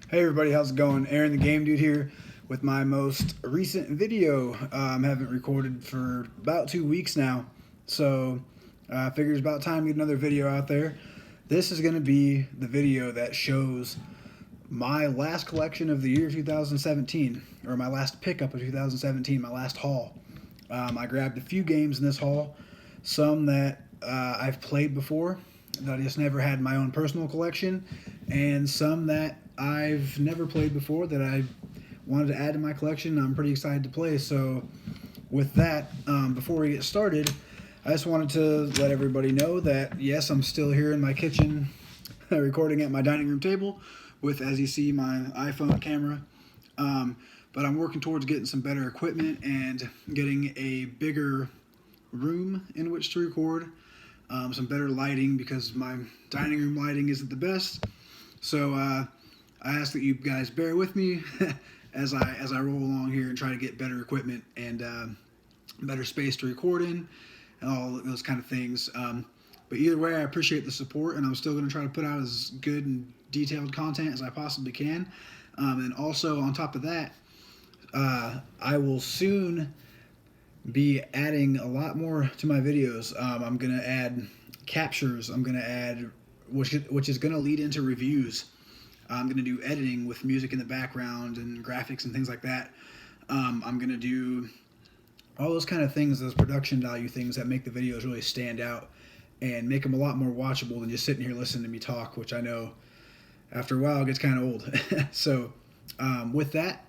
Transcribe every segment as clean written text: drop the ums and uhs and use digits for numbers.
Hey everybody, how's it going? Aaron the Game Dude here with my most recent video. Haven't recorded for about 2 weeks now, so I figure it's about time to get another video out there. This is going to be the video that shows my last collection of the year 2017, or my last pickup of 2017, my last haul. I grabbed a few games in this haul, some that I've played before that I just never had in my own personal collection, and some that I've never played before that I wanted to add to my collection. I'm pretty excited to play. So with that, before we get started, I just wanted to let everybody know that yes, I'm still here in my kitchen recording at my dining room table with, as you see, my iPhone camera. But I'm working towards getting some better equipment and getting a bigger room in which to record, some better lighting because my dining room lighting isn't the best. So I ask that you guys bear with me as I roll along here and try to get better equipment and better space to record in and all those kind of things. But either way, I appreciate the support, and I'm still going to try to put out as good and detailed content as I possibly can. And also, on top of that, I will soon be adding a lot more to my videos. I'm going to add captures. I'm going to add, which is going to lead into reviews. I'm going to do editing with music in the background and graphics and things like that. I'm going to do all those kind of things, those production value things that make the videos really stand out and make them a lot more watchable than just sitting here listening to me talk, which I know after a while gets kind of old. So with that,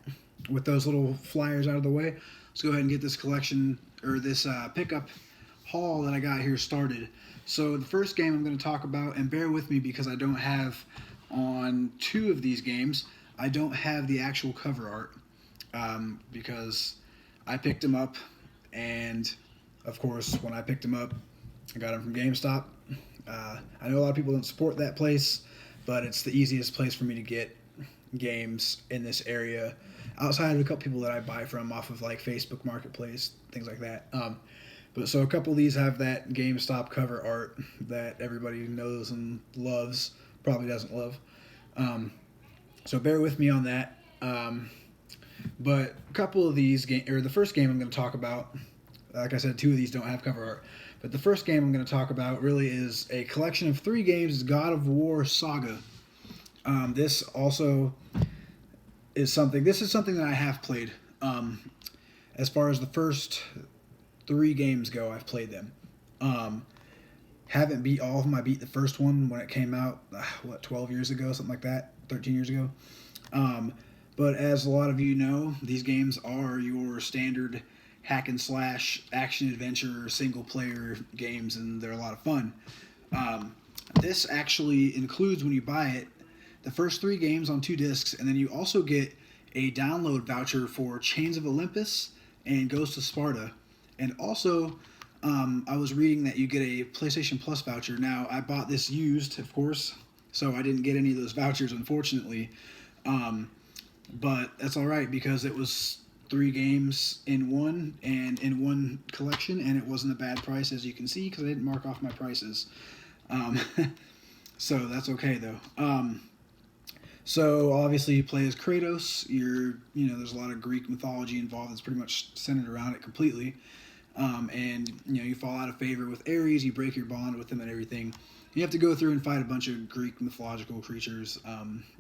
with those little flyers out of the way, let's go ahead and get this collection, or this pickup haul that I got here started. So the first game I'm going to talk about, and bear with me because I don't have, on two of these games, I don't have the actual cover art because I picked them up, and of course when I picked them up, I got them from GameStop. I know a lot of people don't support that place, but it's the easiest place for me to get games in this area, outside of a couple people that I buy from off of like Facebook Marketplace, things like that. But so a couple of these have that GameStop cover art that everybody knows and loves, probably doesn't love. So bear with me on that. But a couple of these the first game I'm going to talk about, like I said, two of these don't have cover art. But the first game I'm going to talk about really is a collection of 3 games. It's God of War Saga. This also is something. This is something that I have played. As far as the first 3 games go, I've played them. Haven't beat all of them. I beat the first one when it came out, 12 years ago, something like that, 13 years ago. But as a lot of you know, these games are your standard hack and slash action adventure single player games, and they're a lot of fun. This actually includes, when you buy it, the first 3 games on 2 discs, and then you also get a download voucher for Chains of Olympus and Ghost of Sparta. And also, I was reading that you get a PlayStation Plus voucher. Now, I bought this used, of course, so I didn't get any of those vouchers, unfortunately. But that's all right because it was 3 games in one, and in one collection, and it wasn't a bad price, as you can see, because I didn't mark off my prices. So that's okay, though. So obviously you play as Kratos. There's a lot of Greek mythology involved. It's pretty much centered around it completely. And you fall out of favor with Ares. You break your bond with them and everything. You have to go through and fight a bunch of Greek mythological creatures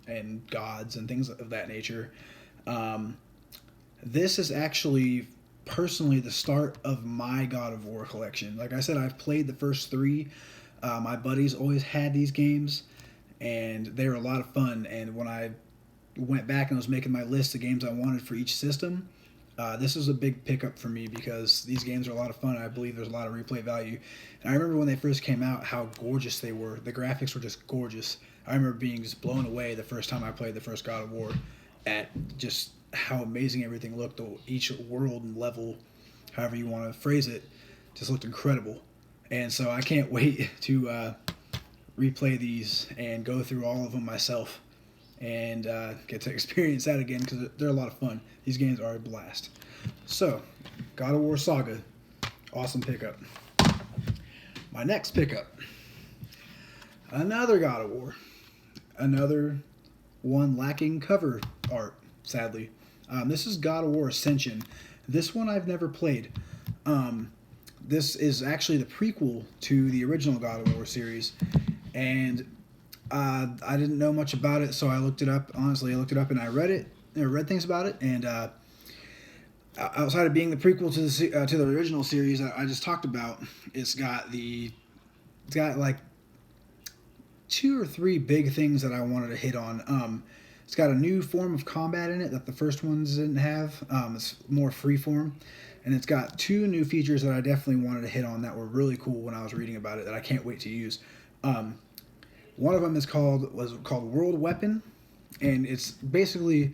and gods and things of that nature. This is actually personally the start of my God of War collection. Like I said, I've played the first 3. My buddies always had these games, and they were a lot of fun. And when I went back and was making my list of games I wanted for each system, this was a big pickup for me because these games are a lot of fun. I believe there's a lot of replay value. And I remember when they first came out how gorgeous they were. The graphics were just gorgeous. I remember being just blown away the first time I played the first God of War at just how amazing everything looked. Each world and level, however you want to phrase it, just looked incredible. And so I can't wait to replay these and go through all of them myself and get to experience that again because they're a lot of fun. These games are a blast. So, God of War Saga, awesome pickup. My next pickup, another God of War, another one lacking cover art, sadly. This is God of War Ascension. This one I've never played. This is actually the prequel to the original God of War series, and I didn't know much about it, so I looked it up. Honestly, I looked it up and I read it. I read things about it, and outside of being the prequel to the original series that I just talked about, it's got like 2 or 3 big things that I wanted to hit on. It's got a new form of combat in it that the first ones didn't have. It's more freeform, and it's got 2 new features that I definitely wanted to hit on that were really cool when I was reading about it that I can't wait to use. One of them was called World Weapon, and it's basically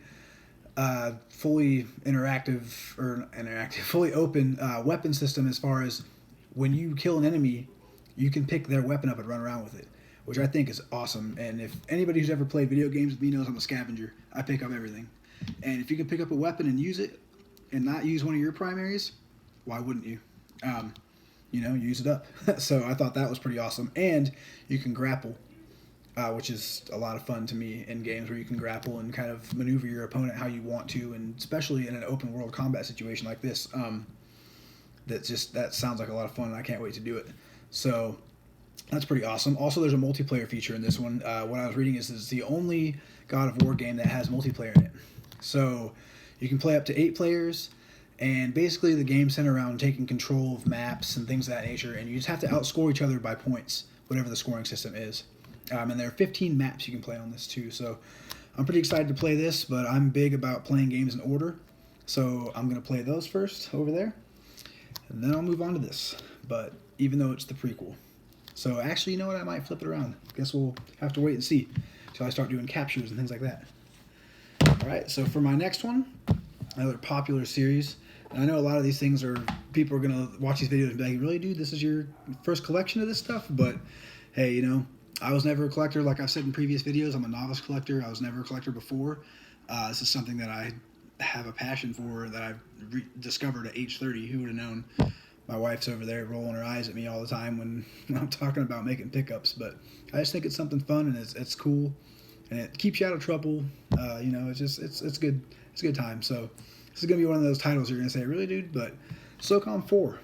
fully fully open weapon system as far as when you kill an enemy, you can pick their weapon up and run around with it, which I think is awesome. And if anybody who's ever played video games with me knows I'm a scavenger, I pick up everything. And if you can pick up a weapon and use it and not use one of your primaries, why wouldn't you? Use it up. So I thought that was pretty awesome. And you can grapple, which is a lot of fun to me in games where you can grapple and kind of maneuver your opponent how you want to, and especially in an open world combat situation like this. That sounds like a lot of fun, and I can't wait to do it. So that's pretty awesome. Also, there's a multiplayer feature in this one. What I was reading is it's the only God of War game that has multiplayer in it. So you can play up to 8 players, and basically the game's centered around taking control of maps and things of that nature, and you just have to outscore each other by points, whatever the scoring system is. And there are 15 maps you can play on this too. So I'm pretty excited to play this, but I'm big about playing games in order. So I'm going to play those first over there, and then I'll move on to this. But even though it's the prequel. So actually, you know what? I might flip it around. Guess we'll have to wait and see until I start doing captures and things like that. All right, so for my next one, another popular series. And I know a lot of these things people are going to watch these videos and be like, really, dude, this is your first collection of this stuff? But hey, I was never a collector. Like I've said in previous videos, I'm a novice collector. I was never a collector before. This is something that I have a passion for that I've discovered at age 30. Who would have known? My wife's over there rolling her eyes at me all the time when I'm talking about making pickups. But I just think it's something fun, and it's cool, and it keeps you out of trouble. It's good. It's a good time. So this is gonna be one of those titles you're gonna say, really, dude? But SOCOM 4.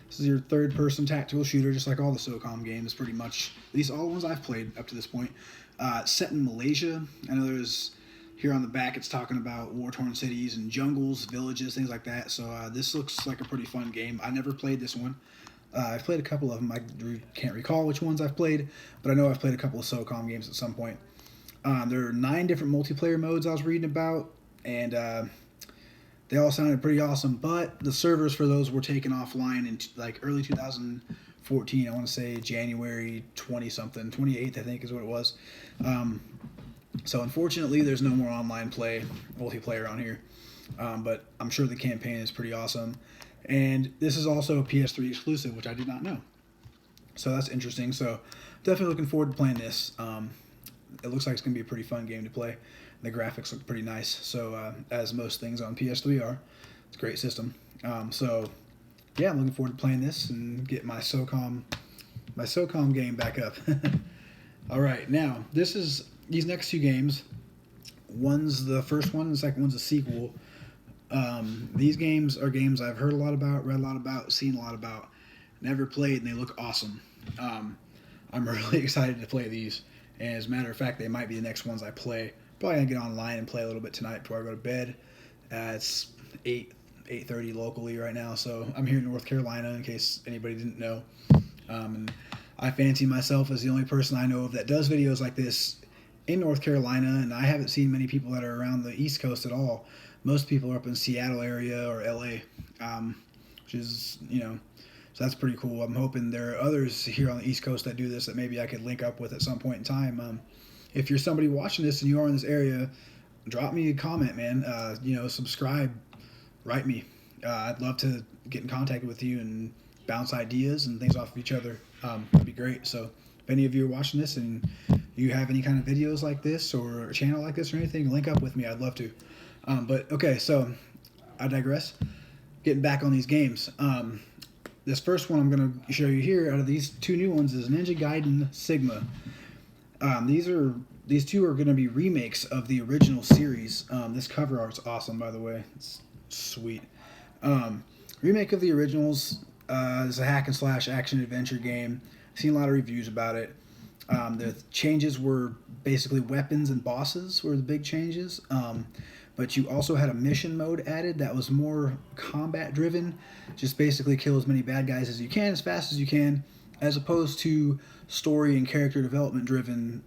This is your third-person tactical shooter, just like all the SOCOM games, pretty much. At least all the ones I've played up to this point. Set in Malaysia. I know there's here on the back it's talking about war-torn cities and jungles, villages, things like that. So this looks like a pretty fun game. I never played this one. I've played a couple of them. I can't recall which ones I've played, but I know I've played a couple of SOCOM games at some point. There are 9 different multiplayer modes I was reading about, and they all sounded pretty awesome, but the servers for those were taken offline in early 2014. I want to say January 20-something, 28th I think is what it was. So unfortunately, there's no more online multiplayer on here, but I'm sure the campaign is pretty awesome. And this is also a PS3 exclusive, which I did not know. So that's interesting. So definitely looking forward to playing this. It looks like it's going to be a pretty fun game to play. The graphics look pretty nice. So as most things on PS3 are, it's a great system. So yeah, I'm looking forward to playing this and get my SOCOM game back up. All right, now these next 2 games. One's the first one, and the second one's a sequel. These games are games I've heard a lot about, read a lot about, seen a lot about, never played, and they look awesome. I'm really excited to play these, and as a matter of fact, they might be the next ones I play. Probably gonna get online and play a little bit tonight before I go to bed. It's 8:30 locally right now, so I'm here in North Carolina in case anybody didn't know. And I fancy myself as the only person I know of that does videos like this in North Carolina, and I haven't seen many people that are around the East Coast at all. Most people are up in Seattle area or LA, which is, so that's pretty cool. I'm hoping there are others here on the East Coast that do this that maybe I could link up with at some point in time. If you're somebody watching this and you are in this area, drop me a comment, man. Subscribe, write me. I'd love to get in contact with you and bounce ideas and things off of each other. That'd be great. So if any of you are watching this and you have any kind of videos like this or a channel like this or anything, link up with me. I'd love to. But okay, so I digress. Getting back on these games. This first one I'm going to show you here out of these 2 new ones is Ninja Gaiden Sigma. These are these two are going to be remakes of the original series. This cover art's awesome, by the way. It's sweet. Remake of the originals. It's a hack and slash action adventure game. I've seen a lot of reviews about it. The changes were basically weapons and bosses were the big changes. But you also had a mission mode added that was more combat driven. Just basically kill as many bad guys as you can, as fast as you can, as opposed to story and character development driven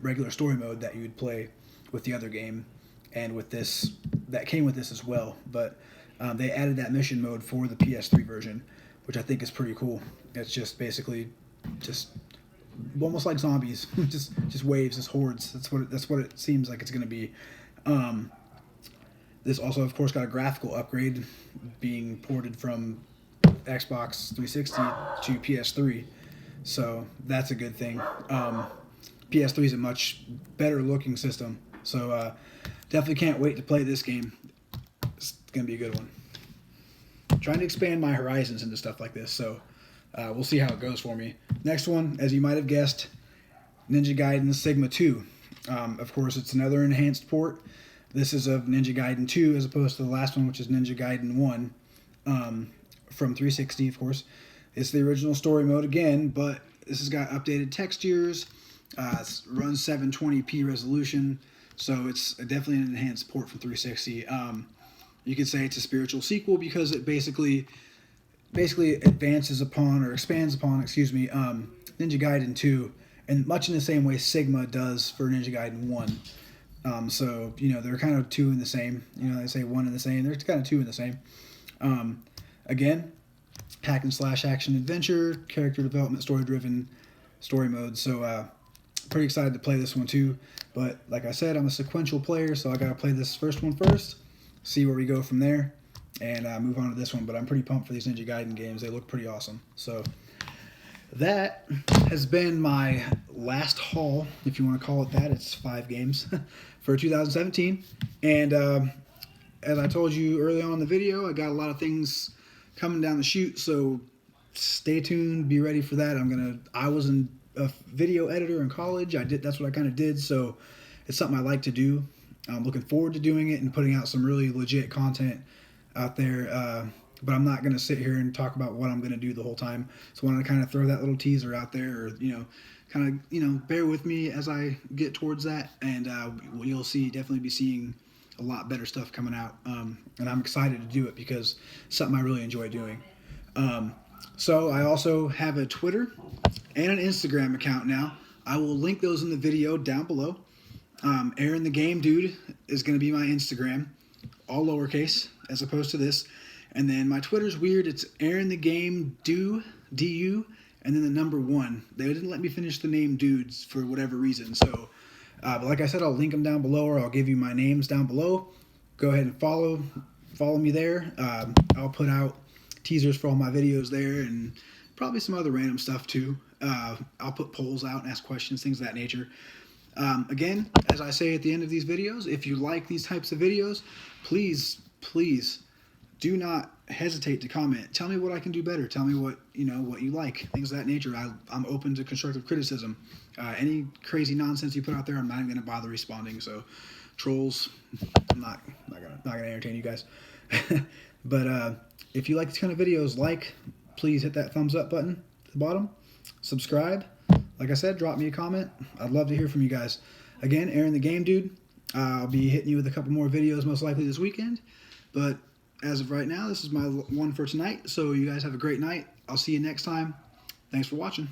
regular story mode that you would play with the other game, and with this, that came with this as well. But they added that mission mode for the PS3 version, which I think is pretty cool. It's just basically just almost like zombies, just waves, just hordes. That's what it seems like it's going to be. This also, of course, got a graphical upgrade, being ported from Xbox 360 to PS3, so that's a good thing. PS3 is a much better looking system, so definitely can't wait to play this game. It's gonna be a good one. Trying to expand my horizons into stuff like this, so we'll see how it goes for me. Next one, as you might have guessed, Ninja Gaiden Sigma 2. Of course, it's another enhanced port. This is of Ninja Gaiden 2 as opposed to the last one, which is Ninja Gaiden 1 from 360, of course. It's the original story mode again, but this has got updated textures. It runs 720p resolution, so it's definitely an enhanced port from 360. You could say it's a spiritual sequel because it basically advances upon, or expands upon, Ninja Gaiden 2, and much in the same way Sigma does for Ninja Gaiden 1. So, they're kind of two in the same. They say one in the same. They're kind of two in the same. Again, hack and slash action adventure, character development, story-driven story mode. So, pretty excited to play this one too. But like I said, I'm a sequential player, so I got to play this first one first, see where we go from there, and move on to this one. But I'm pretty pumped for these Ninja Gaiden games. They look pretty awesome. So that has been my last haul, if you want to call it that. It's 5 games for 2017. And as I told you early on in the video, I got a lot of things coming down the chute, so stay tuned, be ready for that. I was a video editor in college. That's what I kind of did, so it's something I like to do. I'm looking forward to doing it and putting out some really legit content out there. But I'm not going to sit here and talk about what I'm going to do the whole time. So I want to kind of throw that little teaser out there, or, bear with me as I get towards that. And you'll definitely be seeing a lot better stuff coming out. And I'm excited to do it because it's something I really enjoy doing. So I also have a Twitter and an Instagram account now. I will link those in the video down below. Aaron the Game Dude is going to be my Instagram, all lowercase, as opposed to this. And then my Twitter's weird. It's Aaron the Game Do, D-U, and then the number 1. They didn't let me finish the name Dudes for whatever reason. So, but like I said, I'll link them down below, or I'll give you my names down below. Go ahead and follow me there. I'll put out teasers for all my videos there, and probably some other random stuff too. I'll put polls out and ask questions, things of that nature. Again, as I say at the end of these videos, if you like these types of videos, please do not hesitate to comment. Tell me what I can do better. Tell me what you like, things of that nature. I'm open to constructive criticism. Any crazy nonsense you put out there, I'm not even going to bother responding. So, trolls, I'm not gonna entertain you guys. But if you like these kind of videos, please hit that thumbs up button at the bottom. Subscribe. Like I said, drop me a comment. I'd love to hear from you guys. Again, Aaron the Game Dude. I'll be hitting you with a couple more videos most likely this weekend. But as of right now, this is my one for tonight. So you guys have a great night. I'll see you next time. Thanks for watching.